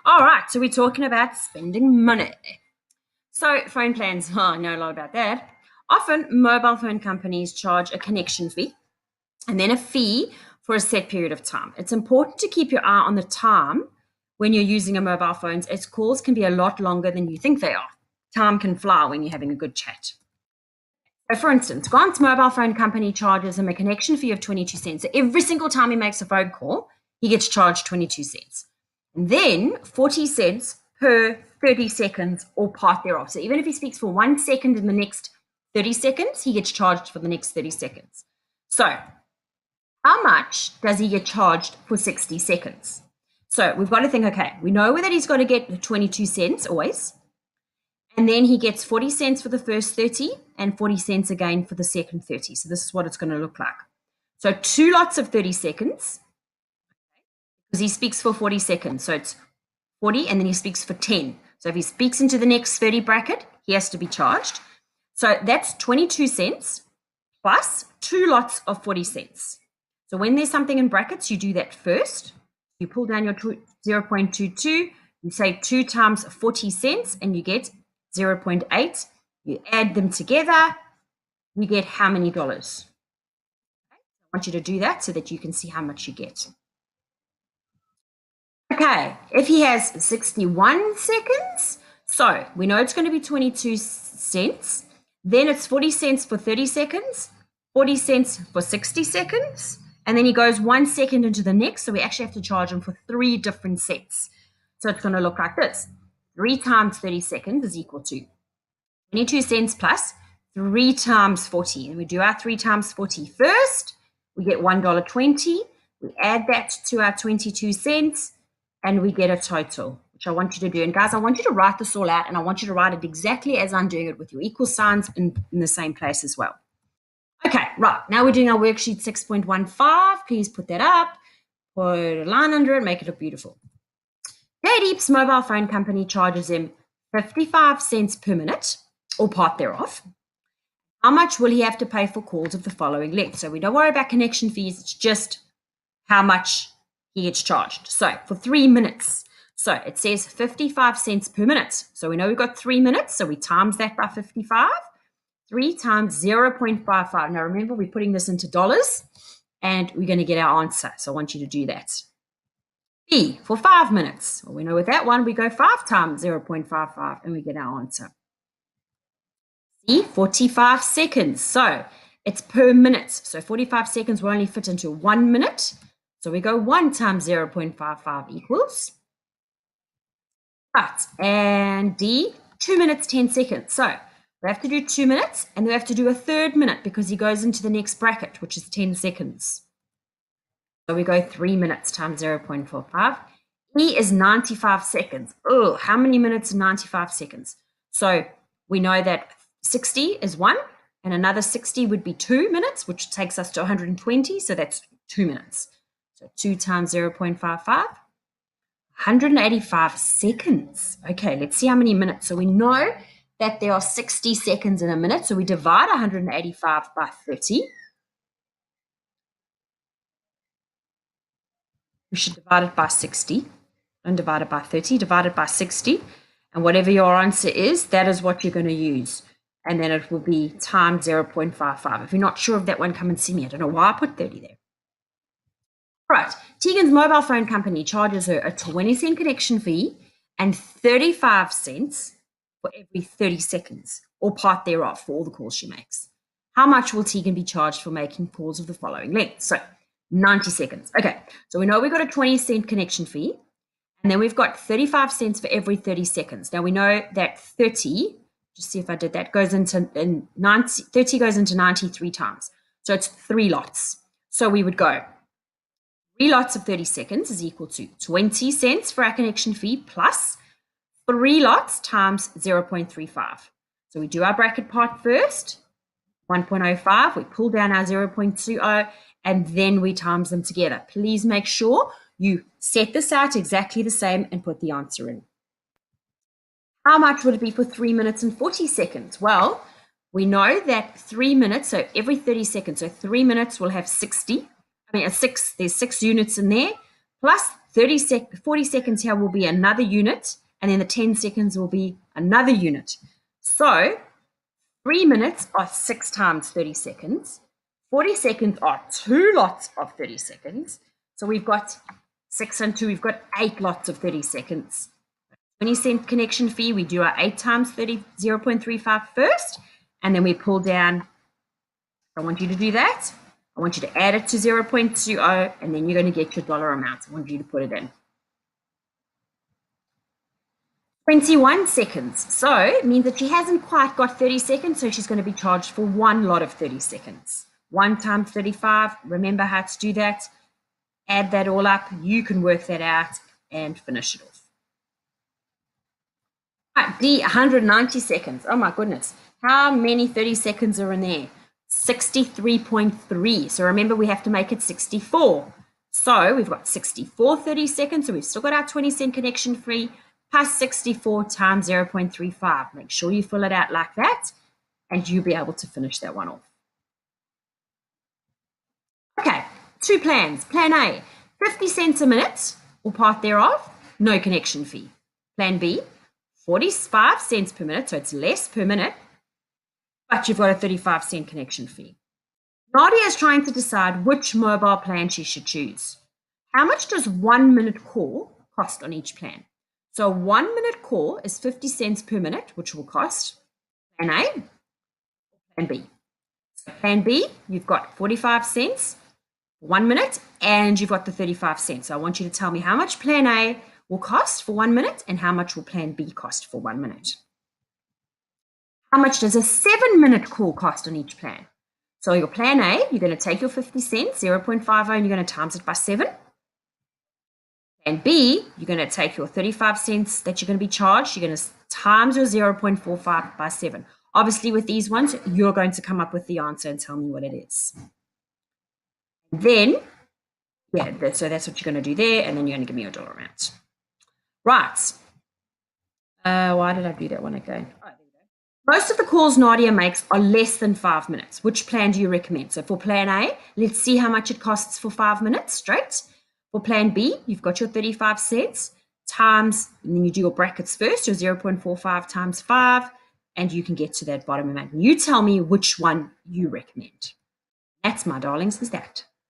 All right, so we're talking about spending money. So phone plans, I know a lot about that. Often mobile phone companies charge a connection fee and then a fee for a set period of time. It's important to keep your eye on the time when you're using a mobile phone, as calls can be a lot longer than you think they are. Time can fly when you're having a good chat. So for instance, Grant's mobile phone company charges him a connection fee of 22 cents. So every single time he makes a phone call, he gets charged 22 cents. And then 40 cents per 30 seconds or part thereof. So even if he speaks for 1 second in the next 30 seconds, he gets charged for the next 30 seconds. So how much does he get charged for 60 seconds? So we've got to think, okay, we know that he's got to get the 22 cents always. And then he gets 40 cents for the first 30 and 40 cents again for the second 30. So this is what it's going to look like. So 2 lots of 30 seconds because he speaks for 40 seconds. So it's 40 and then he speaks for 10. So if he speaks into the next 30 bracket, he has to be charged. So that's 22 cents plus 2 lots of 40 cents. So when there's something in brackets, you do that first. You pull down your 0.22, you say 2 times 40 cents and you get 0.8. You add them together, you get how many dollars? I want you to do that so that you can see how much you get. Okay, if he has 61 seconds, so we know it's going to be 22 cents. Then it's 40 cents for 30 seconds, 40 cents for 60 seconds, and then he goes 1 second into the next. So we actually have to charge him for 3 different sets. So it's going to look like this. 3 times 30 seconds is equal to 22 cents plus 3 times 40. And we do our 3 times 40 first. We get $1.20. We add that to our 22 cents and we get a total, which I want you to do. And guys, I want you to write this all out and I want you to write it exactly as I'm doing it with your equal signs in the same place as well. Okay, right. Now we're doing our worksheet 6.15. Please put that up, put a line under it, make it look beautiful. Jaydeep's mobile phone company charges him 55 cents per minute or part thereof. How much will he have to pay for calls of the following length? So we don't worry about connection fees. It's just how much he gets charged. So for 3 minutes, so it says 55 cents per minute. So we know we've got 3 minutes. So we times that by 55. 3 times 0.55. Now remember, we're putting this into dollars and we're going to get our answer. So I want you to do that. B, for 5 minutes. Well, we know with that one, we go 5 times 0.55 and we get our answer. C, 45 seconds. So it's per minute. So 45 seconds will only fit into 1 minute. So we go 1 times 0.55 equals. Right. And D, 2 minutes, 10 seconds. So we have to do 2 minutes and we have to do a third minute because he goes into the next bracket, which is 10 seconds. So we go 3 minutes times 0.45. E is 95 seconds. Oh, how many minutes in 95 seconds? So we know that 60 is 1 and another 60 would be 2 minutes, which takes us to 120. So that's 2 minutes. So 2 times 0.55, 185 seconds. Okay, let's see how many minutes. So we know that there are 60 seconds in a minute. So we divide 185 by 30. We should divide it by 60. Don't divide it by 30, divide it by 60. And whatever your answer is, that is what you're going to use. And then it will be times 0.55. If you're not sure of that one, come and see me. I don't know why I put 30 there. Right, Tegan's mobile phone company charges her a 20-cent connection fee and 35 cents for every 30 seconds or part thereof for all the calls she makes. How much will Tegan be charged for making calls of the following length? So 90 seconds. Okay, so we know we've got a 20-cent connection fee and then we've got 35 cents for every 30 seconds. Now we know that 30, just see if I did that, goes into 90, 30 goes into 93 times. So it's 3 lots. So we would go 3 lots of 30 seconds is equal to 20 cents for our connection fee plus 3 lots times 0.35. So we do our bracket part first, 1.05, we pull down our 0.20, and then we times them together. Please make sure you set this out exactly the same and put the answer in. How much would it be for 3 minutes and 40 seconds? Well, we know that 3 minutes, so every 30 seconds, so 3 minutes will have 60. There's 6 units in there, plus 40 seconds here will be another unit, and then the 10 seconds will be another unit. So 3 minutes are 6 times 30 seconds. 40 seconds are 2 lots of 30 seconds. So we've got 6 and 2, we've got 8 lots of 30 seconds. 20-cent connection fee, we do our 8 times 30, 0.35 first, and then we pull down. I want you to do that. I want you to add it to 0.20, and then you're going to get your dollar amount. I want you to put it in. 21 seconds. So it means that she hasn't quite got 30 seconds, so she's going to be charged for 1 lot of 30 seconds. 1 times 35, remember how to do that. Add that all up. You can work that out and finish it off. D, 190 seconds. Oh my goodness. How many 30 seconds are in there? 63.3. So remember, we have to make it 64. So we've got 64 30 seconds. So we've still got our 20-cent connection fee plus 64 times 0.35. Make sure you fill it out like that, and you'll be able to finish that one off. Okay, 2 plans. Plan A, 50 cents a minute or part thereof, no connection fee. Plan B, 45 cents per minute, so it's less per minute, but you've got a 35-cent connection fee. Nadia is trying to decide which mobile plan she should choose. How much does 1 minute call cost on each plan? So 1 minute call is 50 cents per minute, which will cost plan A, plan B. So plan B, you've got 45 cents, 1 minute, and you've got the 35 cents. So I want you to tell me how much plan A will cost for 1 minute and how much will plan B cost for 1 minute. How much does a 7-minute call cost on each plan? So your plan A, you're going to take your 50 cents, 0.50, and you're going to times it by 7. Plan B, you're going to take your 35 cents that you're going to be charged, you're going to times your 0.45 by 7. Obviously, with these ones, you're going to come up with the answer and tell me what it is. Then, yeah, so that's what you're going to do there, and then you're going to give me your dollar amount. Right. Why did I do that one again? Oh, there we go. Most of the calls Nadia makes are less than 5 minutes. Which plan do you recommend? So for plan A, let's see how much it costs for 5 minutes straight. For plan B, you've got your 35 cents times, and then you do your brackets first, your 0.45 times 5, and you can get to that bottom amount. You tell me which one you recommend. That's, my darlings, is that.